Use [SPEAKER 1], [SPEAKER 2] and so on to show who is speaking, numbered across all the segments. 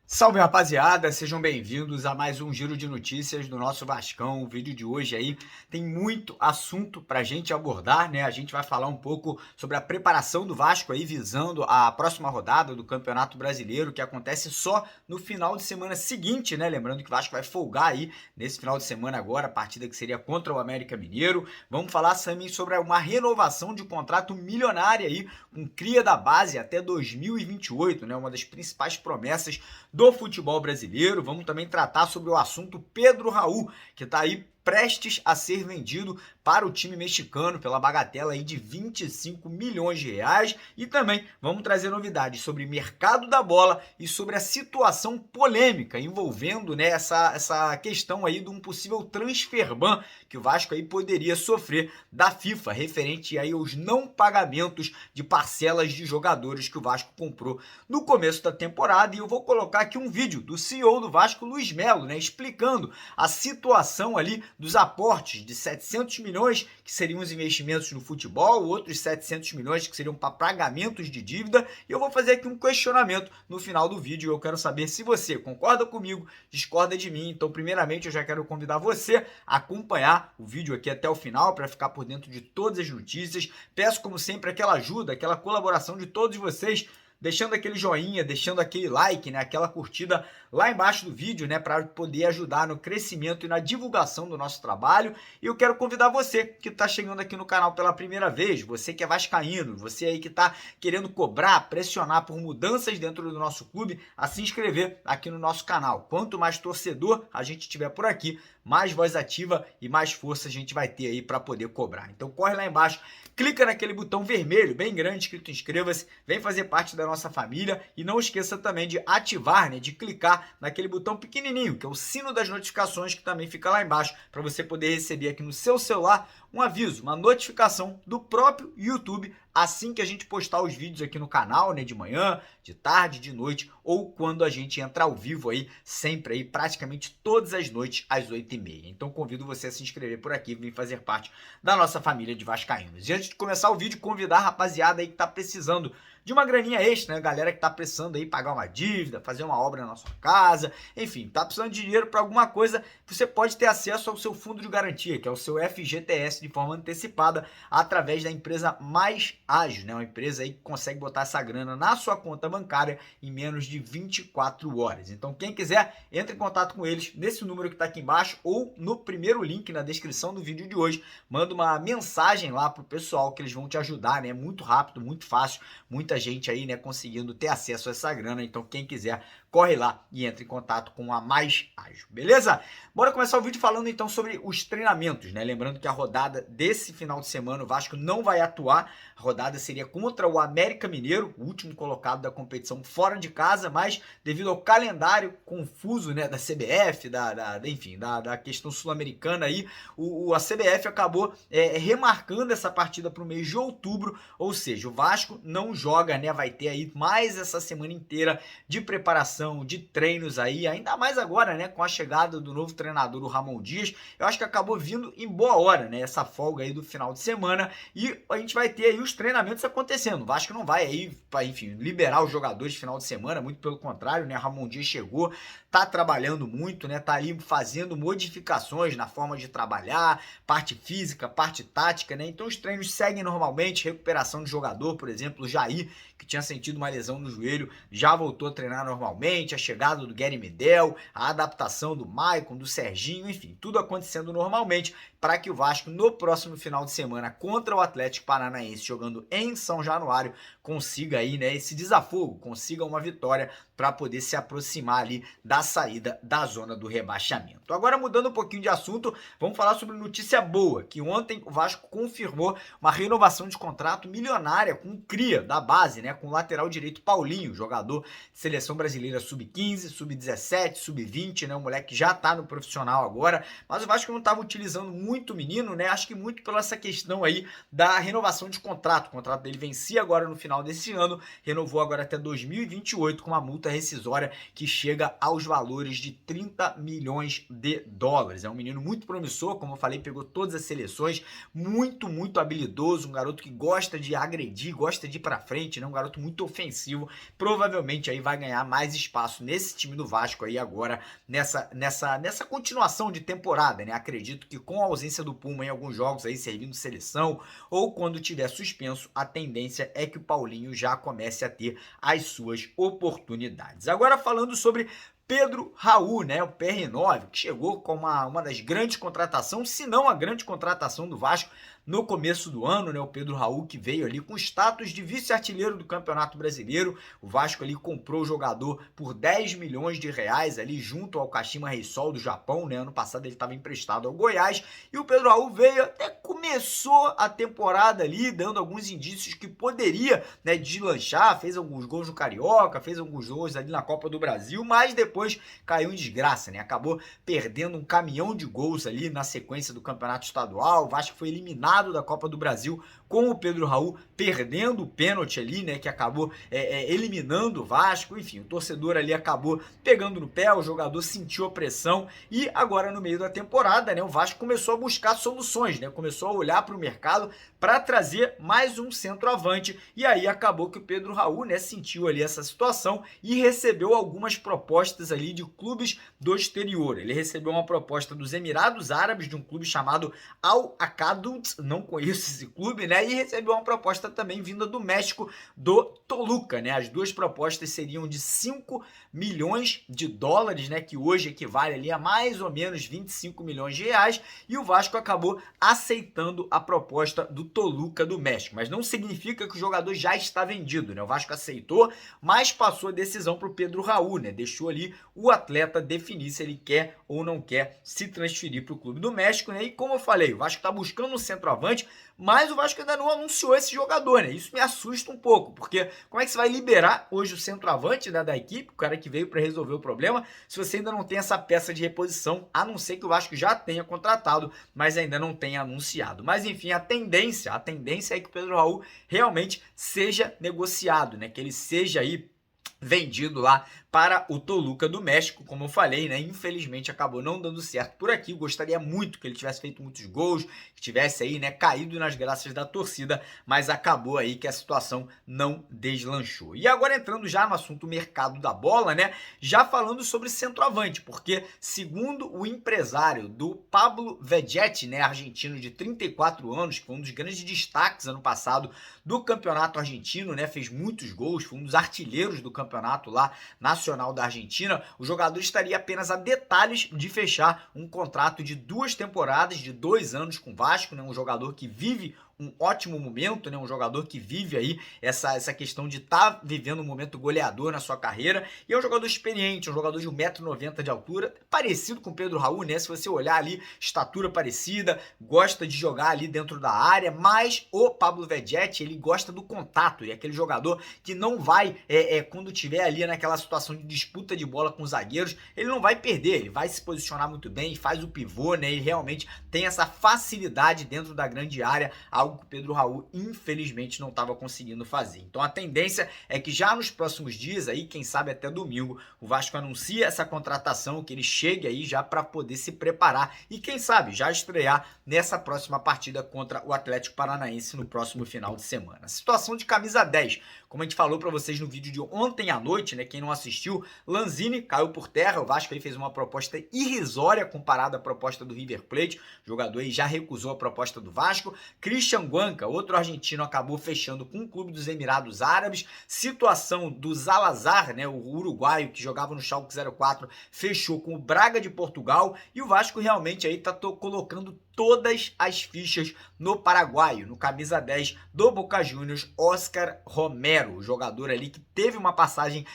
[SPEAKER 1] Salve, rapaziada, sejam bem-vindos a mais um giro de notícias do nosso Vascão. O vídeo de hoje aí tem muito assunto pra gente abordar, né? A gente vai falar um pouco sobre a preparação do Vasco aí visando a próxima rodada do Campeonato Brasileiro, que acontece só no final de semana seguinte, né? Lembrando que o Vasco vai folgar aí nesse final de semana agora, a partida que seria contra o América Mineiro. Vamos falar também sobre uma renovação de contrato milionária aí com cria da base até 2028, né? Uma das principais promessas do futebol brasileiro. Vamos também tratar sobre o assunto Pedro Raul, que está aí prestes a ser vendido para o time mexicano pela bagatela aí de 25 milhões de reais. E também vamos trazer novidades sobre mercado da bola e sobre a situação polêmica envolvendo, né, essa questão aí de um possível transfer ban que o Vasco aí poderia sofrer da FIFA, referente aí aos não pagamentos de parcelas de jogadores que o Vasco comprou no começo da temporada. E eu vou colocar aqui um vídeo do CEO do Vasco, Luiz Melo, né, explicando a situação ali dos aportes de 700 milhões, que seriam os investimentos no futebol, outros 700 milhões que seriam para pagamentos de dívida. E eu vou fazer aqui um questionamento no final do vídeo. Eu quero saber se você concorda comigo, discorda de mim. Então, primeiramente, eu já quero convidar você a acompanhar o vídeo aqui até o final para ficar por dentro de todas as notícias. Peço, como sempre, aquela ajuda, aquela colaboração de todos vocês, deixando aquele joinha, deixando aquele like, né, aquela curtida lá embaixo do vídeo, né, para poder ajudar no crescimento e na divulgação do nosso trabalho. E eu quero convidar você que está chegando aqui no canal pela primeira vez, você que é vascaíno, você aí que está querendo cobrar, pressionar por mudanças dentro do nosso clube, a se inscrever aqui no nosso canal. Quanto mais torcedor a gente tiver por aqui, mais voz ativa e mais força a gente vai ter aí para poder cobrar. Então corre lá embaixo, clica naquele botão vermelho bem grande escrito inscreva-se, vem fazer parte da nossa família e não esqueça também de ativar, né, de clicar naquele botão pequenininho, que é o sino das notificações, que também fica lá embaixo, para você poder receber aqui no seu celular um aviso, uma notificação do próprio YouTube assim que a gente postar os vídeos aqui no canal, né, de manhã, de tarde, de noite, ou quando a gente entra ao vivo aí, sempre aí, praticamente todas as noites, às 8h30. Então convido você a se inscrever por aqui e vir fazer parte da nossa família de vascaínos. E antes de começar o vídeo, convidar a rapaziada aí que tá precisando de uma graninha extra, né, galera que tá precisando aí pagar uma dívida, fazer uma obra na sua casa, enfim, tá precisando de dinheiro para alguma coisa, você pode ter acesso ao seu fundo de garantia, que é o seu FGTS, de forma antecipada, através da empresa Mais Ágil, né, uma empresa aí que consegue botar essa grana na sua conta bancária em menos de 24 horas. Então quem quiser, entre em contato com eles nesse número que tá aqui embaixo ou no primeiro link na descrição do vídeo de hoje, manda uma mensagem lá pro pessoal que eles vão te ajudar, né, muito rápido, muito fácil, muita gente aí, né, conseguindo ter acesso a essa grana. Então quem quiser, corre lá e entre em contato com a Mais Ágil, beleza? Bora começar o vídeo falando então sobre os treinamentos, né? Lembrando que a rodada desse final de semana o Vasco não vai atuar, a rodada seria contra o América Mineiro, o último colocado da competição fora de casa, mas devido ao calendário confuso, né, da CBF, enfim, da questão sul-americana aí, a CBF acabou remarcando essa partida para o mês de outubro, ou seja, o Vasco não joga, né, vai ter aí mais essa semana inteira de preparação, de treinos aí, ainda mais agora, né, com a chegada do novo treinador, o Ramon Dias. Eu acho que acabou vindo em boa hora, né, essa folga aí do final de semana, e a gente vai ter aí os treinamentos acontecendo. O Vasco não vai aí, enfim, liberar os jogadores de final de semana, muito pelo contrário, né, Ramon Dias chegou, tá trabalhando muito, né, tá ali fazendo modificações na forma de trabalhar, parte física, parte tática, né, então os treinos seguem normalmente, recuperação de jogador, por exemplo, o Jair, que tinha sentido uma lesão no joelho, já voltou a treinar normalmente, a chegada do Gary Medel, a adaptação do Maicon, do Serginho, enfim, tudo acontecendo normalmente para que o Vasco no próximo final de semana contra o Atlético Paranaense, jogando em São Januário, consiga aí, né, esse desafogo, consiga uma vitória para poder se aproximar ali da saída da zona do rebaixamento. Agora, mudando um pouquinho de assunto, vamos falar sobre notícia boa, que ontem o Vasco confirmou uma renovação de contrato milionária com o cria da base, né, com o lateral direito Paulinho, jogador de seleção brasileira sub-15, sub-17, sub-20, né, o moleque já tá no profissional agora, mas o Vasco não estava utilizando muito muito o menino, né? Acho que muito pela essa questão aí da renovação de contrato. O contrato dele vencia agora no final desse ano, renovou agora até 2028 com uma multa rescisória que chega aos valores de 30 milhões de dólares. É um menino muito promissor, como eu falei, pegou todas as seleções, muito habilidoso, um garoto que gosta de agredir, gosta de ir pra frente, né? Um garoto muito ofensivo, provavelmente aí vai ganhar mais espaço nesse time do Vasco aí agora, nessa continuação de temporada, né? Acredito que com a ausência do Puma em alguns jogos aí, servindo seleção, ou quando tiver suspenso, a tendência é que o Paulinho já comece a ter as suas oportunidades. Agora falando sobre Pedro Raul, né, o PR9, que chegou com uma das grandes contratações, se não a grande contratação do Vasco no começo do ano, né, o Pedro Raul que veio ali com status de vice-artilheiro do Campeonato Brasileiro. O Vasco ali comprou o jogador por 10 milhões de reais ali junto ao Kashima Reysol do Japão, né? Ano passado ele estava emprestado ao Goiás e o Pedro Raul veio, até começou a temporada ali dando alguns indícios que poderia, né, deslanchar, fez alguns gols no Carioca, fez alguns gols ali na Copa do Brasil, mas depois caiu em desgraça, né? Acabou perdendo um caminhão de gols ali na sequência do Campeonato Estadual. O Vasco foi eliminado da Copa do Brasil com o Pedro Raul perdendo o pênalti ali, né, que acabou eliminando o Vasco. Enfim, o torcedor ali acabou pegando no pé, o jogador sentiu a pressão e agora no meio da temporada, né, o Vasco começou a buscar soluções, né, começou a olhar para o mercado para trazer mais um centroavante e aí acabou que o Pedro Raul, né, sentiu ali essa situação e recebeu algumas propostas ali de clubes do exterior. Ele recebeu uma proposta dos Emirados Árabes, de um clube chamado Al Akadut, não conheço esse clube, né? E recebeu uma proposta também vinda do México, do Toluca, né? As duas propostas seriam de 5 milhões de dólares, né? Que hoje equivale ali a mais ou menos 25 milhões de reais. E o Vasco acabou aceitando a proposta do Toluca do México. Mas não significa que o jogador já está vendido, né? O Vasco aceitou, mas passou a decisão para o Pedro Raul, né? Deixou ali o atleta definir se ele quer ou não quer se transferir para o clube do México, né? E como eu falei, o Vasco está buscando um centroavante, mas o Vasco ainda não anunciou esse jogador, né? Isso me assusta um pouco, porque como é que você vai liberar hoje o centroavante, né, da equipe, o cara que veio para resolver o problema, se você ainda não tem essa peça de reposição, a não ser que o Vasco já tenha contratado, mas ainda não tenha anunciado. Mas enfim, a tendência é que o Pedro Raul realmente seja negociado, né? Que ele seja aí vendido lá para o Toluca do México, como eu falei, né? Infelizmente acabou não dando certo por aqui. Gostaria muito que ele tivesse feito muitos gols, que tivesse aí, né, caído nas graças da torcida, mas acabou aí que a situação não deslanchou. E agora entrando já no assunto mercado da bola, né? Já falando sobre centroavante, porque segundo o empresário do Pablo Vegetti, né, argentino de 34 anos, que foi um dos grandes destaques ano passado do campeonato argentino, né? Fez muitos gols, foi um dos artilheiros do campeonato lá nacional da Argentina. O jogador estaria apenas a detalhes de fechar um contrato de 2 temporadas, de 2 anos com o Vasco, né? Um jogador que vive um ótimo momento, né? Um jogador que vive aí essa questão de estar vivendo um momento goleador na sua carreira, e é um jogador experiente, um jogador de 1,90 m de altura, parecido com o Pedro Raul, né? Se você olhar ali, estatura parecida, gosta de jogar ali dentro da área, mas o Pablo Vegetti, ele gosta do contato, e é aquele jogador que não vai, quando tiver ali naquela situação de disputa de bola com os zagueiros, ele não vai perder, ele vai se posicionar muito bem, faz o pivô, né? E realmente tem essa facilidade dentro da grande área, algo que o Pedro Raul infelizmente não estava conseguindo fazer. Então a tendência é que já nos próximos dias, aí, quem sabe até domingo, o Vasco anuncia essa contratação, que ele chegue aí já para poder se preparar e quem sabe já estrear nessa próxima partida contra o Atlético Paranaense no próximo final de semana. Situação de camisa 10, como a gente falou para vocês no vídeo de ontem à noite, né? Quem não assistiu, Lanzini caiu por terra, o Vasco aí fez uma proposta irrisória comparada à proposta do River Plate, o jogador aí já recusou a proposta do Vasco. Christian Guanca, outro argentino, acabou fechando com o clube dos Emirados Árabes. Situação do Zalazar, né, o uruguaio que jogava no Schalke 04, fechou com o Braga de Portugal, e o Vasco realmente aí tá colocando todas as fichas no paraguaio, no camisa 10 do Boca Juniors, Oscar Romero, o jogador ali que teve uma passagem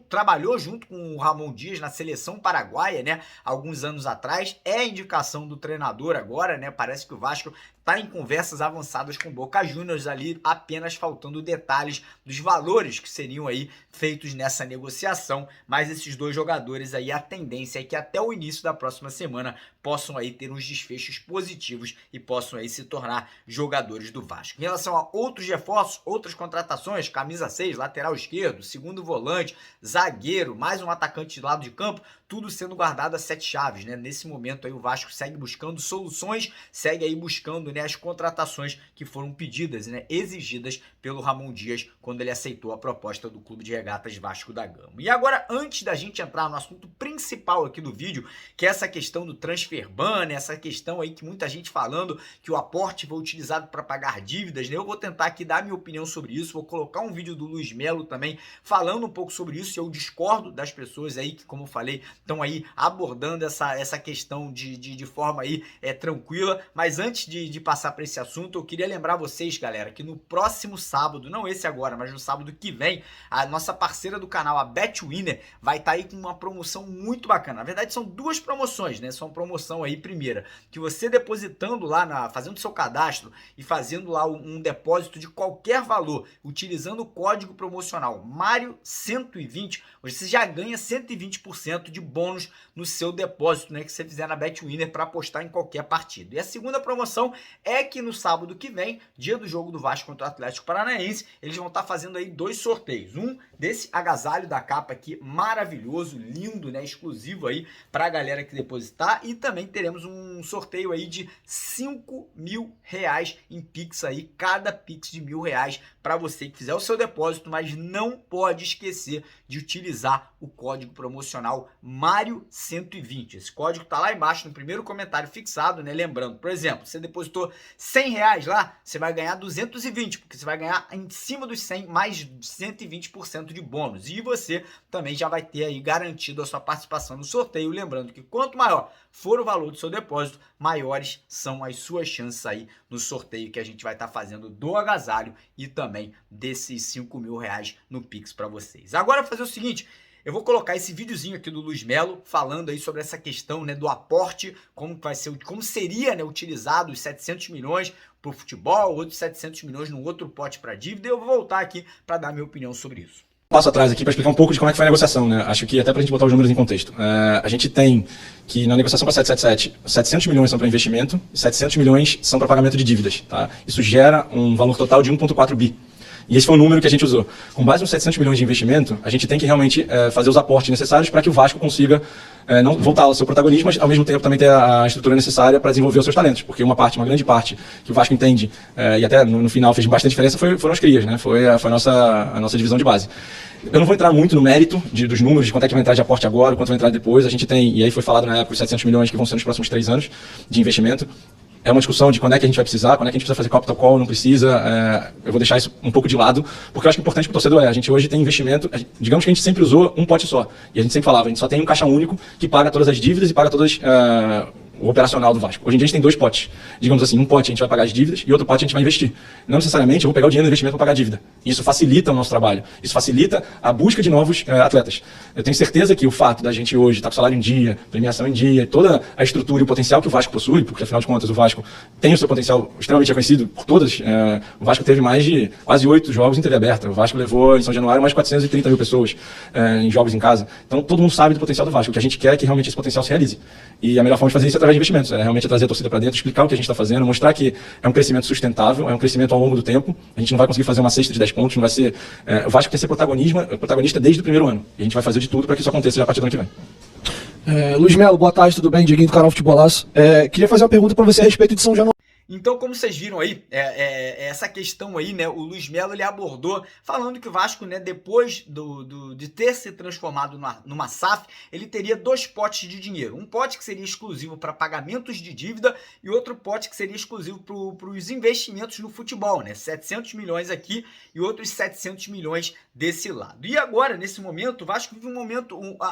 [SPEAKER 1] trabalhou junto com o Ramon Dias na seleção paraguaia, né, alguns anos atrás, é a indicação do treinador agora, né, parece que o Vasco está em conversas avançadas com o Boca Juniors ali, apenas faltando detalhes dos valores que seriam aí feitos nessa negociação, mas esses dois jogadores aí, a tendência é que até o início da próxima semana possam aí ter uns desfechos positivos e possam aí se tornar jogadores do Vasco. Em relação a outros reforços, outras contratações, camisa 6, lateral esquerdo, segundo volante, zagueiro, mais um atacante de lado de campo, tudo sendo guardado a 7 chaves, né? Nesse momento aí o Vasco segue buscando soluções, segue aí buscando, né, as contratações que foram pedidas, né, exigidas pelo Ramon Dias quando ele aceitou a proposta do Clube de Regatas Vasco da Gama. E agora, antes da gente entrar no assunto principal aqui do vídeo, que é essa questão do transfer ban, né, essa questão aí que muita gente falando que o aporte foi utilizado para pagar dívidas, né? Eu vou tentar aqui dar minha opinião sobre isso, vou colocar um vídeo do Luiz Melo também falando um pouco sobre isso. Eu discordo das pessoas aí que, como eu falei, estão aí abordando essa questão de forma aí tranquila. Mas antes de passar para esse assunto, eu queria lembrar vocês, galera, que no próximo sábado, não esse agora, mas no sábado que vem, a nossa parceira do canal, a Betwinner, vai estar aí com uma promoção muito bacana. Na verdade, são duas promoções, né? São promoção aí, primeira, que você depositando lá, fazendo seu cadastro e fazendo lá um depósito de qualquer valor, utilizando o código promocional Mário120, você já ganha 120% de bônus no seu depósito, né, que você fizer na Betwinner para apostar em qualquer partida. E a segunda promoção é que no sábado que vem, dia do jogo do Vasco contra o Atlético Paranaense, eles vão estar fazendo aí 2 sorteios. Um desse agasalho da capa aqui, maravilhoso, lindo, né, exclusivo aí para a galera que depositar, e também teremos um sorteio aí de R$5.000 em Pix aí, cada Pix de R$1.000 para você que fizer o seu depósito, mas não pode esquecer de utilizar o código promocional Mário120. Esse código tá lá embaixo no primeiro comentário fixado, né? Lembrando, por exemplo, você depositou R$100 lá, você vai ganhar 220, porque você vai ganhar em cima dos 100 mais 120% de bônus. E você também já vai ter aí garantido a sua participação no sorteio. Lembrando que quanto maior for o valor do seu depósito, maiores são as suas chances aí no sorteio que a gente vai estar fazendo do agasalho e também desses R$5.000 no Pix para vocês. Agora eu vou fazer o seguinte, eu vou colocar esse videozinho aqui do Luiz Melo falando aí sobre essa questão, né, do aporte, como vai ser, como seria, né, utilizado os 700 milhões para o futebol, outros 700 milhões no outro pote para dívida, e eu vou voltar aqui para dar minha opinião sobre isso.
[SPEAKER 2] Passo atrás aqui para explicar um pouco de como é que foi a negociação, né? Acho que até para a gente botar os números em contexto. A gente tem que na negociação para 777, 700 milhões são para investimento e 700 milhões são para pagamento de dívidas, tá? Isso gera um valor total de 1,4 bi. E esse foi o número que a gente usou. Com base nos 700 milhões de investimento, a gente tem que realmente fazer os aportes necessários para que o Vasco consiga não voltar ao seu protagonismo, mas ao mesmo tempo também ter a estrutura necessária para desenvolver os seus talentos. Porque uma grande parte que o Vasco entende, e até no final fez bastante diferença, foram as crias, né? Foi a nossa divisão de base. Eu não vou entrar muito no mérito dos números, de quanto é que vai entrar de aporte agora, quanto vai entrar depois. A gente tem, e aí foi falado na época, os 700 milhões que vão ser nos próximos 3 anos de investimento. É uma discussão de quando é que a gente vai precisar, quando é que a gente precisa fazer capital call, não precisa. Eu vou deixar isso um pouco de lado, porque eu acho que o importante para o torcedor a gente hoje tem investimento, digamos que a gente sempre usou um pote só. E a gente sempre falava, a gente só tem um caixa único que paga todas as dívidas e paga todas o operacional do Vasco. Hoje em dia a gente tem 2 potes. Digamos assim, um pote a gente vai pagar as dívidas e outro pote a gente vai investir. Não necessariamente eu vou pegar o dinheiro do investimento para pagar a dívida. Isso facilita o nosso trabalho. Isso facilita a busca de novos atletas. Eu tenho certeza que o fato da gente hoje estar com salário em dia, premiação em dia, toda a estrutura e o potencial que o Vasco possui, porque afinal de contas o Vasco tem o seu potencial extremamente reconhecido por todas. O Vasco teve mais de quase 8 jogos em TV aberta. O Vasco levou em São Januário mais de 430 mil pessoas em jogos em casa. Então todo mundo sabe do potencial do Vasco. O que a gente quer é que realmente esse potencial se realize. E a melhor forma de fazer isso é através de investimentos. Realmente trazer a torcida para dentro, explicar o que a gente está fazendo, mostrar que é um crescimento sustentável, é um crescimento ao longo do tempo. A gente não vai conseguir fazer uma cesta de 10 pontos, não vai ser. O Vasco tem que ser protagonista desde o primeiro ano. E a gente vai fazer de tudo para que isso aconteça já a partir do ano que vem.
[SPEAKER 3] Luiz Melo, boa tarde, tudo bem? Dieguinho do canal Futebolaço. Queria fazer uma pergunta para você a respeito de São Januário.
[SPEAKER 1] Então, como vocês viram aí, essa questão aí, né, o Luiz Melo ele abordou falando que o Vasco, né, depois de ter se transformado numa SAF, ele teria 2 potes de dinheiro. Um pote que seria exclusivo para pagamentos de dívida e outro pote que seria exclusivo para os investimentos no futebol, né, 700 milhões aqui e outros 700 milhões desse lado. E agora, nesse momento, o Vasco vive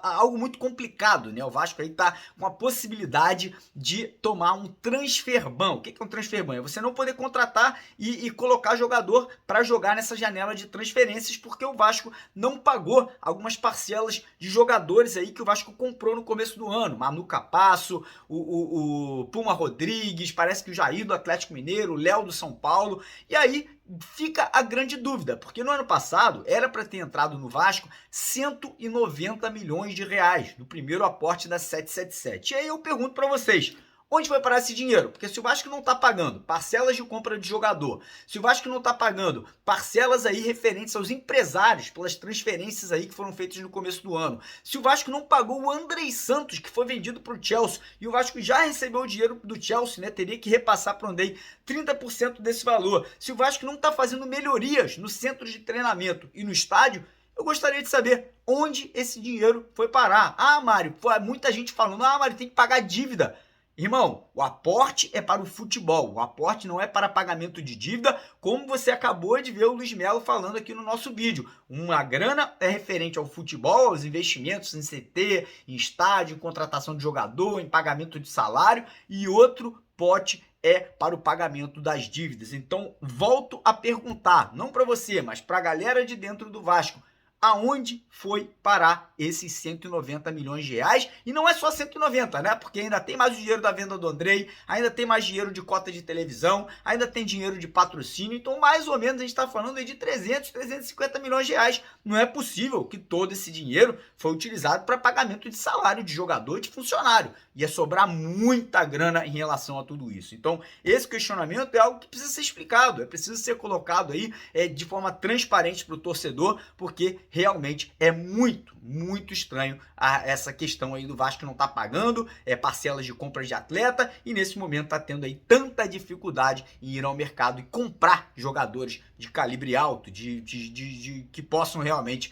[SPEAKER 1] algo muito complicado, né? O Vasco aí tá com a possibilidade de tomar um transfer ban. O que é um transfer ban? É você não poder contratar e colocar jogador para jogar nessa janela de transferências, porque o Vasco não pagou algumas parcelas de jogadores aí que o Vasco comprou no começo do ano. Manu Capasso, o Puma Rodrigues, parece que o Jair do Atlético Mineiro, o Léo do São Paulo. E aí fica a grande dúvida, porque no ano passado era para ter entrado no Vasco 190 milhões de reais no primeiro aporte da 777. E aí eu pergunto para vocês, Onde vai parar esse dinheiro? Porque se o Vasco não está pagando parcelas de compra de jogador, se o Vasco não está pagando parcelas aí referentes aos empresários pelas transferências aí que foram feitas no começo do ano, se o Vasco não pagou o Andrei Santos, que foi vendido para o Chelsea, e o Vasco já recebeu o dinheiro do Chelsea, né? Teria que repassar para o Andrei 30% desse valor. Se o Vasco não está fazendo melhorias no centro de treinamento e no estádio, eu gostaria de saber onde esse dinheiro foi parar. Ah, Mário, foi muita gente falando, Mário, tem que pagar dívida. Irmão, o aporte é para o futebol, o aporte não é para pagamento de dívida, como você acabou de ver o Luiz Melo falando aqui no nosso vídeo. Uma grana é referente ao futebol, aos investimentos em CT, em estádio, em contratação de jogador, em pagamento de salário, e outro pote é para o pagamento das dívidas. Então, volto a perguntar, não para você, mas para a galera de dentro do Vasco, aonde foi parar esses 190 milhões de reais? E não é só 190, né? Porque ainda tem mais o dinheiro da venda do Andrei, ainda tem mais dinheiro de cota de televisão, ainda tem dinheiro de patrocínio. Então, mais ou menos, a gente está falando aí de 300, 350 milhões de reais. Não é possível que todo esse dinheiro foi utilizado para pagamento de salário de jogador e de funcionário. Ia sobrar muita grana em relação a tudo isso. Então, esse questionamento é algo que precisa ser explicado, é preciso ser colocado aí de forma transparente para o torcedor, porque realmente é muito estranho essa questão aí do Vasco não tá pagando parcelas de compras de atleta e nesse momento tá tendo aí tanta dificuldade em ir ao mercado e comprar jogadores de calibre alto, de que possam realmente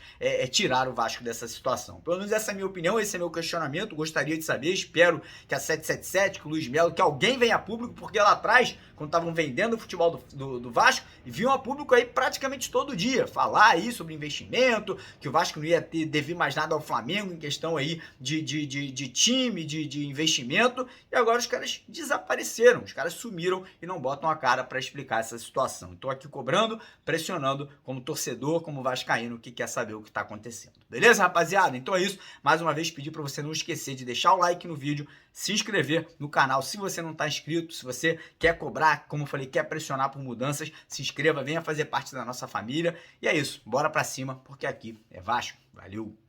[SPEAKER 1] tirar o Vasco dessa situação. Pelo menos essa é a minha opinião, esse é meu questionamento, gostaria de saber, espero que a 777, que o Luiz Melo, que alguém venha a público, porque lá atrás, quando estavam vendendo o futebol do Vasco, viam a público aí praticamente todo dia, falar aí sobre investimento, que o Vasco não ia dever mais nada ao Flamengo em questão aí de time, de investimento, e agora os caras desapareceram, os caras sumiram e não botam a cara para explicar essa situação. Estou aqui cobrando, pressionando como torcedor, como vascaíno que quer saber o que está acontecendo. Beleza, rapaziada? Então é isso. Mais uma vez pedir para você não esquecer de deixar o like no vídeo, se inscrever no canal se você não está inscrito, se você quer cobrar, como eu falei, quer pressionar por mudanças, se inscreva, venha fazer parte da nossa família. E é isso, bora para cima, porque aqui é Vasco. Valeu!